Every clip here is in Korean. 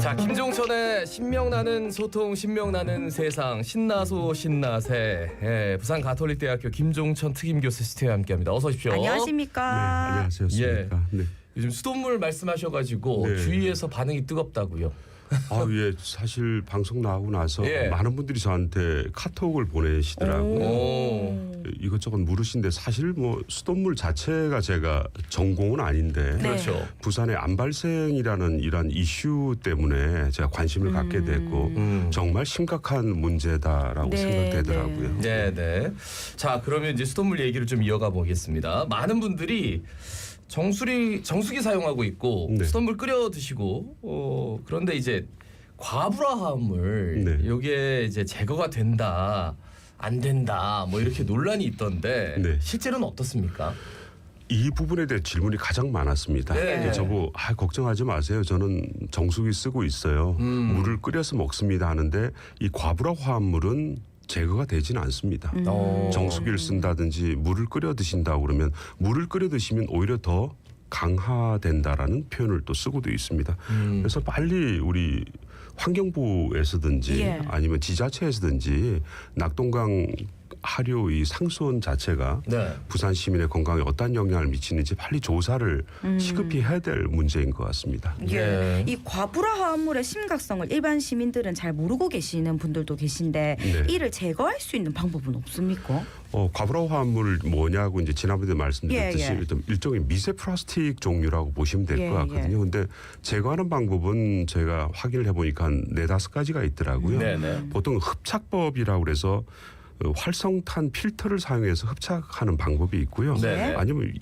자, 김종천의 신명나는 소통, 신명나는 세상, 신나소 신나세. 예, 부산 가톨릭대학교 김종천 특임교수 스튜디오에 함께합니다. 어서 오십시오. 안녕하십니까. 네, 안녕하세요. 예. 네. 요즘 수돗물 말씀하셔가지고 네. 주위에서 반응이 뜨겁다고요. 예, 사실 방송 나오고 나서 예. 많은 분들이 저한테 카톡을 보내시더라고요. 오. 이것저것 물으신데 사실 뭐 수돗물 자체가 제가 전공은 아닌데 네. 그렇죠. 부산의 안발생이라는 이런 이슈 때문에 제가 관심을 갖게 됐고 정말 심각한 문제다라고 네, 생각되더라고요. 네, 네. 자, 그러면 이제 수돗물 얘기를 좀 이어가 보겠습니다. 많은 분들이 정수기 사용하고 있고 네. 수돗물 끓여 드시고 그런데 이제 과불화합물 네. 이게 이제 제거가 된다 안 된다 뭐 이렇게 논란이 있던데 네. 실제로는 어떻습니까? 이 부분에 대해 질문이 가장 많았습니다. 네. 저보고 걱정하지 마세요. 저는 정수기 쓰고 있어요. 물을 끓여서 먹습니다 하는데 이 과불화 화합물은 제거가 되지는 않습니다. 정수기를 쓴다든지 물을 끓여 드신다고 그러면 물을 끓여 드시면 오히려 더 강화된다라는 표현을 또 쓰고도 있습니다. 그래서 빨리 우리 환경부에서든지 예. 아니면 지자체에서든지 낙동강 하류 이 상수원 자체가 네. 부산 시민의 건강에 어떤 영향을 미치는지 빨리 조사를 시급히 해야 될 문제인 것 같습니다. 예. 네. 이 과불화 화합물의 심각성을 일반 시민들은 잘 모르고 계시는 분들도 계신데 네. 이를 제거할 수 있는 방법은 없습니까? 과불화 화합물 뭐냐고 이제 지난번에 말씀드렸듯이 예, 예. 일단 일종의 미세 플라스틱 종류라고 보시면 될 것 예, 같거든요. 근데 제거하는 방법은 제가 확인을 해보니까 한 4-5가지가 있더라고요. 네네. 보통 흡착법이라고 그래서 활성탄 필터를 사용해서 흡착하는 방법이 있고요. 네. 아니면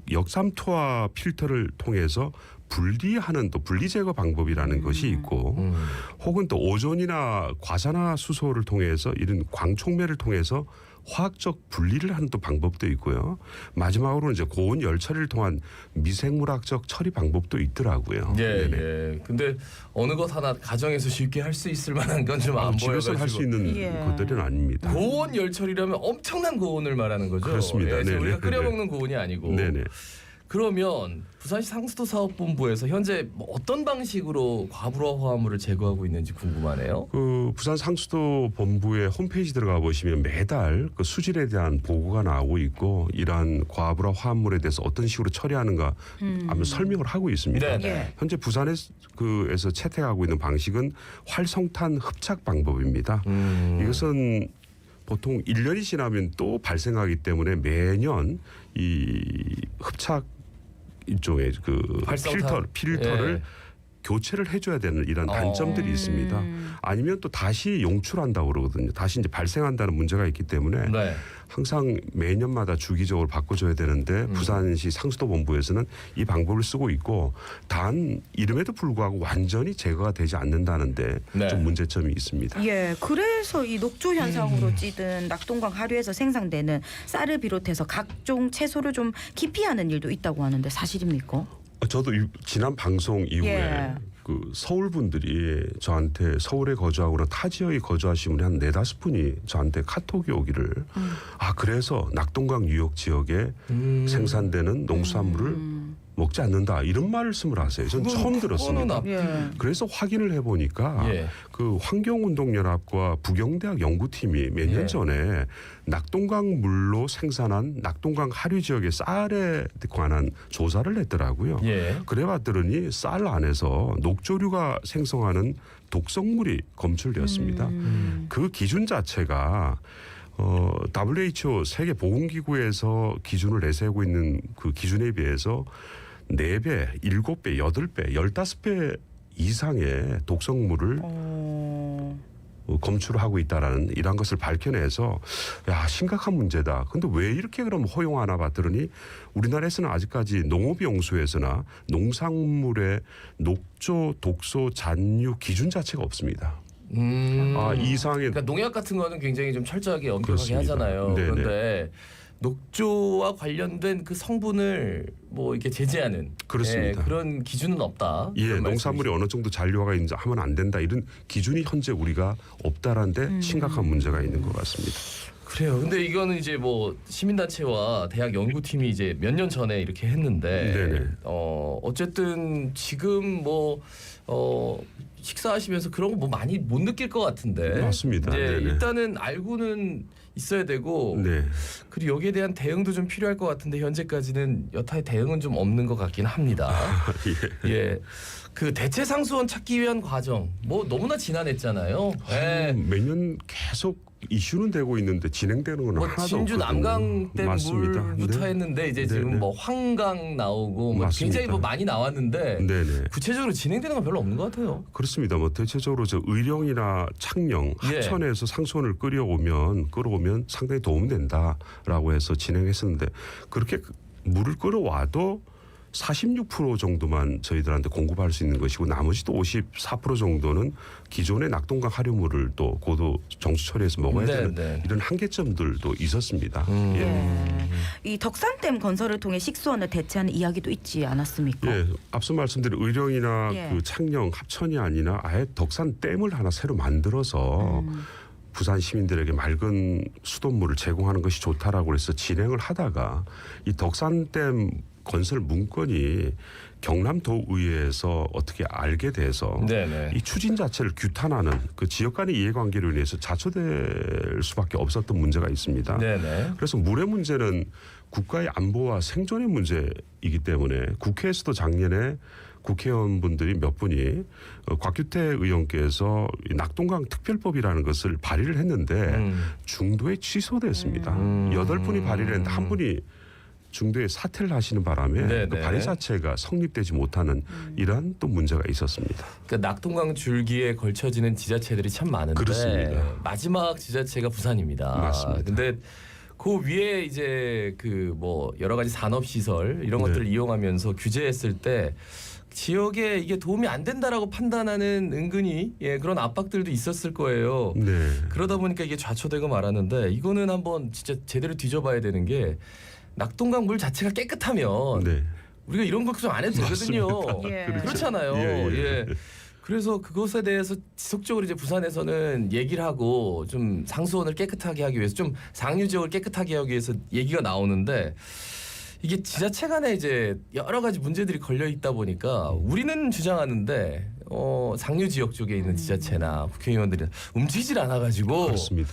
역삼투하 필터를 통해서 분리하는 또 분리 제거 방법이라는 것이 있고 혹은 또 오존이나 과산화수소를 통해서 이런 광촉매를 통해서 화학적 분리를 하는 또 방법도 있고요. 마지막으로는 이제 고온 열 처리를 통한 미생물학적 처리 방법도 있더라고요. 예, 네네. 예. 근데 어느 것 하나 가정에서 쉽게 할 수 있을 만한 건 좀 안 집에서 보여가지고. 할 수 있는 예. 것들은 아닙니다. 고온 열처리라면 엄청난 고온을 말하는 거죠. 그렇습니다. 예, 지금 네네. 우리가 끓여 먹는 고온이 아니고. 네네. 그러면 부산시 상수도 사업본부에서 현재 뭐 어떤 방식으로 과불화 화합물을 제거하고 있는지 궁금하네요. 그 부산 상수도 본부의 홈페이지 들어가 보시면 매달 그 수질에 대한 보고가 나오고 있고 이러한 과불화 화합물에 대해서 어떤 식으로 처리하는가 아마 설명을 하고 있습니다. 네. 예. 현재 부산에서 채택하고 있는 방식은 활성탄 흡착 방법입니다. 이것은 보통 1년이 지나면 또 발생하기 때문에 매년 이 흡착 일종의 그 활성탄. 필터를 예. 교체를 해줘야 되는 이런 단점들이 있습니다. 아니면 또 다시 용출한다고 그러거든요. 다시 이제 발생한다는 문제가 있기 때문에 네. 항상 매년마다 주기적으로 바꿔줘야 되는데 부산시 상수도 본부에서는 이 방법을 쓰고 있고 단 이름에도 불구하고 완전히 제거가 되지 않는다는데 네. 좀 문제점이 있습니다. 예, 그래서 이 녹조 현상으로 찌든 낙동강 하류에서 생산되는 쌀을 비롯해서 각종 채소를 좀 기피하는 일도 있다고 하는데 사실입니까? 저도 지난 방송 이후에 예. 그 서울 분들이 저한테 서울에 거주하거나 타 지역에 거주하신 분이 한 4-5분이 저한테 카톡이 오기를 그래서 낙동강 유역 지역에 생산되는 농수산물을 먹지 않는다 이런 말씀을 하세요. 전 처음 들었습니다. 예. 그래서 확인을 해보니까 예. 그 환경운동연합과 부경대학 연구팀이 몇 년 예. 전에 낙동강 물로 생산한 낙동강 하류 지역의 쌀에 관한 조사를 했더라고요. 예. 그래 봤더니 쌀 안에서 녹조류가 생성하는 독성물이 검출되었습니다. 그 기준 자체가 WHO 세계보건기구에서 기준을 내세우고 있는 그 기준에 비해서 4배, 7배, 8배, 15배 이상의 독성물을 검출하고 있다라는 이러한 것을 밝혀내서 심각한 문제다. 근데 왜 이렇게 그럼 허용하나 봤더니 우리나라에서는 아직까지 농업용수에서나 농산물의 녹조, 독소, 잔류 기준 자체가 없습니다. 이상의 그러니까 농약 같은 거는 굉장히 좀 철저하게 엄격하게 그렇습니다. 하잖아요. 네네. 그런데 녹조와 관련된 그 성분을 뭐 이렇게 제재하는 그렇습니다. 그런 기준은 없다. 예, 그런 농산물이 어느 정도 잔류화가 있는지 하면 안 된다 이런 기준이 현재 우리가 없다라는데 심각한 문제가 있는 것 같습니다. 그래요. 근데 이거는 이제 뭐 시민단체와 대학 연구팀이 이제 몇 년 전에 이렇게 했는데 네네. 어쨌든 지금 뭐 식사하시면서 그런 거 뭐 많이 못 느낄 것 같은데. 맞습니다. 이제 네네. 일단은 알고는 있어야 되고 네. 그리고 여기에 대한 대응도 좀 필요할 것 같은데 현재까지는 여타의 대응은 좀 없는 것 같긴 합니다. 예. 그 대체 상수원 찾기 위한 과정 뭐 너무나 지난했잖아요. 예. 매년 계속 이슈는 되고 있는데 진행되는 건 뭐 하나도 진주 없거든요. 남강댐 맞습니다. 물부터 네. 했는데 이제 네, 지금 네. 뭐 황강 나오고 뭐 맞습니다. 굉장히 뭐 많이 나왔는데 네네. 구체적으로 진행되는 건 별로 없는 것 같아요. 그렇습니다. 뭐 대체적으로 저 의령이나 창녕, 예. 합천에서 상수원을 끌어오면 상당히 도움된다라고 해서 진행했었는데 그렇게 물을 끌어와도 46% 정도만 저희들한테 공급할 수 있는 것이고 나머지도 54% 정도는 기존의 낙동강 하류물을 또 고도 정수 처리해서 먹어야 네, 되는 네. 이런 한계점들도 있었습니다. 예. 예. 이 덕산댐 건설을 통해 식수원을 대체하는 이야기도 있지 않았습니까? 예, 앞서 말씀드린 의령이나 예. 그 창녕, 합천이 아니라 아예 덕산 댐을 하나 새로 만들어서 부산 시민들에게 맑은 수돗물을 제공하는 것이 좋다라고 해서 진행을 하다가 이 덕산댐 건설 문건이 경남도의회에서 어떻게 알게 돼서 네네. 이 추진 자체를 규탄하는 그 지역 간의 이해관계로 인해서 자초될 수밖에 없었던 문제가 있습니다. 네네. 그래서 물의 문제는 국가의 안보와 생존의 문제이기 때문에 국회에서도 작년에 국회의원분들이 몇 분이 곽규태 의원께서 이 낙동강 특별법이라는 것을 발의를 했는데 중도에 취소됐습니다. 8분이 발의를 했는데 한 분이 중도에 사퇴를 하시는 바람에 네네. 그 발의 자체가 성립되지 못하는 이러한 또 문제가 있었습니다. 그러니까 낙동강 줄기에 걸쳐지는 지자체들이 참 많은데 그렇습니다. 마지막 지자체가 부산입니다. 맞습니다. 근데 그 위에 이제 그 뭐 여러 가지 산업 시설 이런 네. 것들을 이용하면서 규제했을 때 지역에 이게 도움이 안 된다라고 판단하는 은근히 그런 압박들도 있었을 거예요. 네. 그러다 보니까 이게 좌초되고 말았는데 이거는 한번 진짜 제대로 뒤져봐야 되는 게 낙동강 물 자체가 깨끗하면 네. 우리가 이런 걱정 안 해도 되거든요. 예. 그렇죠. 그렇잖아요. 예, 예. 예. 그래서 그것에 대해서 지속적으로 이제 부산에서는 얘기를 하고 좀 상수원을 깨끗하게 하기 위해서 좀 상류 지역을 깨끗하게 하기 위해서 얘기가 나오는데 이게 지자체 간에 이제 여러 가지 문제들이 걸려 있다 보니까 우리는 주장하는데 상류 지역 쪽에 있는 지자체나 국회의원들이 움직이질 않아 가지고 그렇습니다.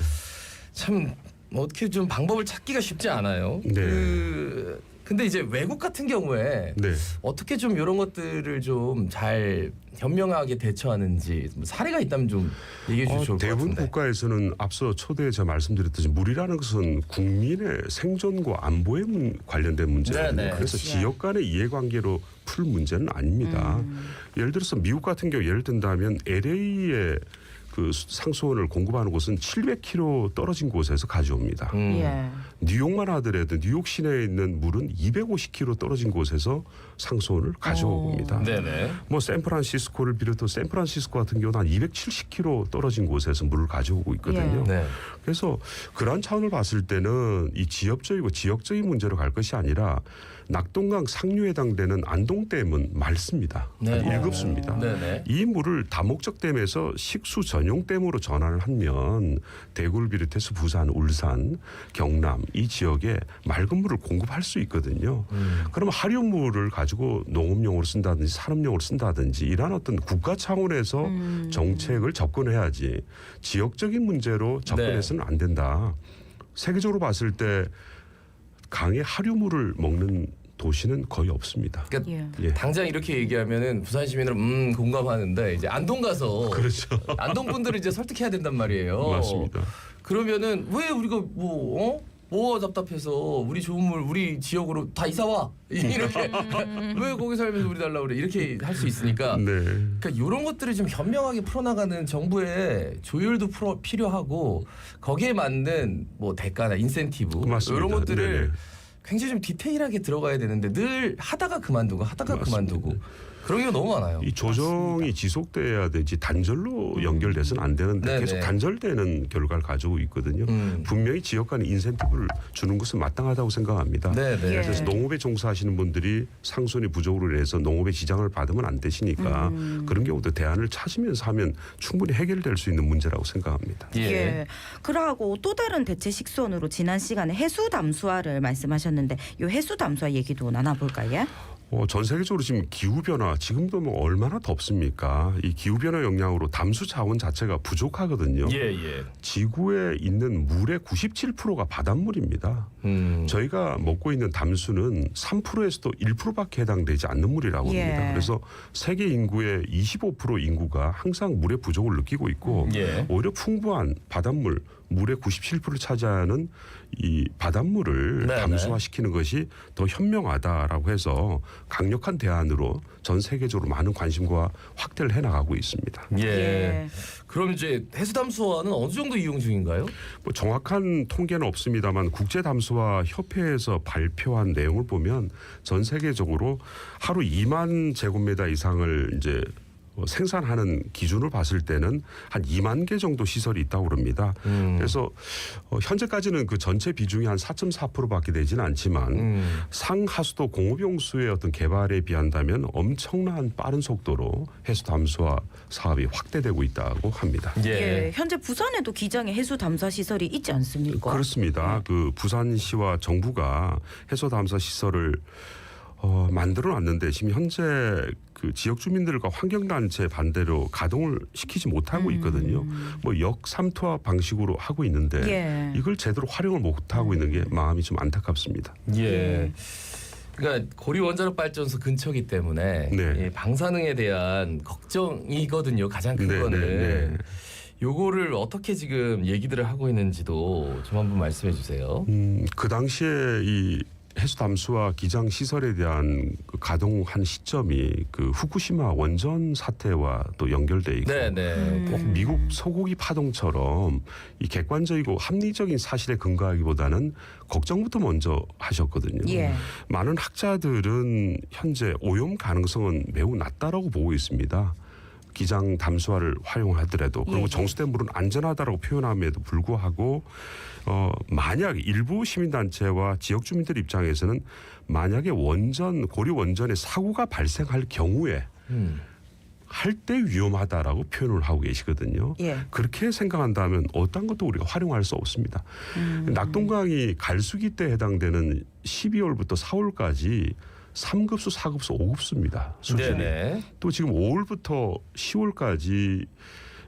참 어떻게 좀 방법을 찾기가 쉽지 않아요. 네. 근데 이제 외국 같은 경우에 네. 어떻게 좀 이런 것들을 좀 잘 현명하게 대처하는지 사례가 있다면 좀 얘기해 주실 것 대부분 같은데. 국가에서는 앞서 초대에 제가 말씀드렸듯이 물이라는 것은 국민의 생존과 안보에 관련된 문제거든요. 네네. 그래서 그렇죠. 지역 간의 이해관계로 풀 문제는 아닙니다. 예를 들어서 미국 같은 경우 예를 든다면 LA에 그 상수원을 공급하는 곳은 700km 떨어진 곳에서 가져옵니다. 예. 뉴욕만 하더라도 뉴욕 시내에 있는 물은 250km 떨어진 곳에서 상수원을 가져옵니다. 네네. 뭐 샌프란시스코를 비롯해서 샌프란시스코 같은 경우는 한 270km 떨어진 곳에서 물을 가져오고 있거든요. 네. 그래서 그러한 차원을 봤을 때는 이 지역적이고 지역적인 문제로 갈 것이 아니라 낙동강 상류에 해당되는 안동댐은 맑습니다. 네. 일급수입니다. 네네. 이 물을 다목적댐에서 식수 전용댐으로 전환을 하면 대구를 비롯해서 부산, 울산, 경남 이 지역에 맑은 물을 공급할 수 있거든요. 그러면 하류물을 가지고 농업용으로 쓴다든지 산업용으로 쓴다든지 이러한 어떤 국가 차원에서 정책을 접근해야지 지역적인 문제로 접근해서는 안 된다. 세계적으로 봤을 때 강의 하류물을 먹는 도시는 거의 없습니다. 그러니까 예. 예. 당장 이렇게 얘기하면은 부산 시민들은 공감하는데 이제 안동 가서 그렇죠. 안동 분들을 이제 설득해야 된단 말이에요. 맞습니다. 그러면은 왜 우리가 뭐가 답답해서 우리 좋은 물 우리 지역으로 다 이사 와 이렇게 왜 거기 살면서 우리 달라 그래 이렇게 할 수 있으니까 네. 그러니까 이런 것들을 좀 현명하게 풀어나가는 정부의 조율도 필요하고 거기에 맞는 뭐 대가나 인센티브 맞습니다. 이런 것들을 네네. 굉장히 좀 디테일하게 들어가야 되는데 늘 하다가 그만두고 맞습니다. 그만두고 그런 게 너무 많아요. 이 조정이 지속돼야 되지 단절로 연결돼서는 안 되는데 네네. 계속 단절되는 결과를 가지고 있거든요. 분명히 지역 간에 인센티브를 주는 것은 마땅하다고 생각합니다. 네네. 예. 그래서 농업에 종사하시는 분들이 상수원의 부족으로 인해서 농업의 지장을 받으면 안 되시니까 그런 경우도 대안을 찾으면서 하면 충분히 해결될 수 있는 문제라고 생각합니다. 예. 예. 그러고 또 다른 대체 식수원으로 지난 시간에 해수 담수화를 말씀하셨는데 이 해수 담수화 얘기도 나눠볼까요? 전 세계적으로 지금 기후 변화 지금도 뭐 얼마나 덥습니까? 이 기후 변화 영향으로 담수 자원 자체가 부족하거든요. 예. 지구에 있는 물의 97%가 바닷물입니다. 저희가 먹고 있는 담수는 3%에서도 1%밖에 해당되지 않는 물이라고 합니다. 예. 그래서 세계 인구의 25% 인구가 항상 물의 부족을 느끼고 있고 예. 오히려 풍부한 바닷물 물의 97%를 차지하는 이 바닷물을 네네. 담수화시키는 것이 더 현명하다라고 해서 강력한 대안으로 전 세계적으로 많은 관심과 확대를 해나가고 있습니다. 예. 예. 그럼 이제 해수담수화는 어느 정도 이용 중인가요? 뭐 정확한 통계는 없습니다만 국제담수화 협회에서 발표한 내용을 보면 전 세계적으로 하루 2만 제곱미터 이상을 이제 생산하는 기준을 봤을 때는 한 2만 개 정도 시설이 있다고 그럽니다. 그래서 현재까지는 그 전체 비중이 한 4.4%밖에 되지는 않지만 상하수도 공업용수의 어떤 개발에 비한다면 엄청난 빠른 속도로 해수 담수화 사업이 확대되고 있다고 합니다. 예. 현재 부산에도 기장에 해수 담수화 시설이 있지 않습니까? 그렇습니다. 그 부산시와 정부가 해수 담수화 시설을 만들어 놨는데 지금 현재 그 지역 주민들과 환경단체 반대로 가동을 시키지 못하고 있거든요. 뭐 역삼투압 방식으로 하고 있는데 예. 이걸 제대로 활용을 못하고 있는 게 마음이 좀 안타깝습니다. 예. 그러니까 고리 원자력 발전소 근처이기 때문에 네. 예, 방사능에 대한 걱정이거든요. 가장 큰 네, 거는. 네, 네. 요거를 어떻게 지금 얘기들을 하고 있는지도 좀 한번 말씀해 주세요. 그 당시에 이 해수 담수화 기장 시설에 대한 그 가동한 시점이 그 후쿠시마 원전 사태와 또 연결돼 있고 꼭 미국 소고기 파동처럼 이 객관적이고 합리적인 사실에 근거하기보다는 걱정부터 먼저 하셨거든요. 예. 많은 학자들은 현재 오염 가능성은 매우 낮다라고 보고 있습니다. 기장 담수화를 활용하더라도 그리고 예. 정수된 물은 안전하다라고 표현함에도 불구하고 만약 일부 시민단체와 지역 주민들 입장에서는 만약에 고리 원전에 사고가 발생할 경우에 할 때 위험하다라고 표현을 하고 계시거든요. 예. 그렇게 생각한다면 어떤 것도 우리가 활용할 수 없습니다. 낙동강이 갈수기 때 해당되는 12월부터 4월까지 3급수, 4급수, 5급수입니다. 수준이. 네네. 또 지금 5월부터 10월까지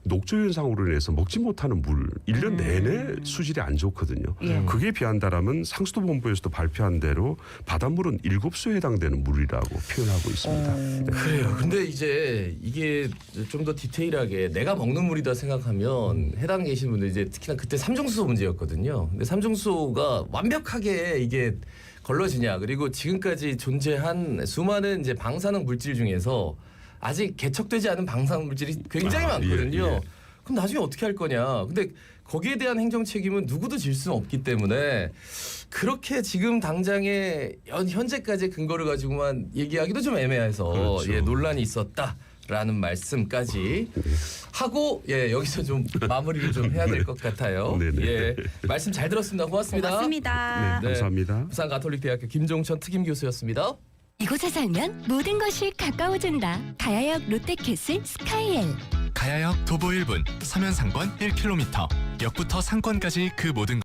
녹조 현상으로 인해서 먹지 못하는 물 1년 내내 수질이 안 좋거든요. 예. 그게 비한다라면 상수도본부에서도 발표한 대로 바닷물은 7수에 해당되는 물이라고 표현하고 있습니다. 그래요. 근데 이제 이게 좀 더 디테일하게 내가 먹는 물이다 생각하면 해당 계신 분들 이제 특히나 그때 삼중수소 문제였거든요. 근데 삼중수소가 완벽하게 이게 걸러지냐 그리고 지금까지 존재한 수많은 이제 방사능 물질 중에서 아직 개척되지 않은 방사능 물질이 굉장히 많거든요. 예. 그럼 나중에 어떻게 할 거냐? 근데 거기에 대한 행정 책임은 누구도 질 수는 없기 때문에 그렇게 지금 당장에 현재까지 근거를 가지고만 얘기하기도 좀 애매해서 그렇죠. 예, 논란이 있었다라는 말씀까지 하고 예, 여기서 좀 마무리를 좀 해야 될 것 같아요. 네네. 예, 말씀 잘 들었습니다. 고맙습니다. 고맙습니다. 네, 감사합니다. 부산가톨릭대학교 김종천 특임 교수였습니다. 이곳에 살면 모든 것이 가까워진다. 가야역 롯데캐슬 스카이엘. 가야역 도보 1분, 서면 상권 1km, 역부터 상권까지 그 모든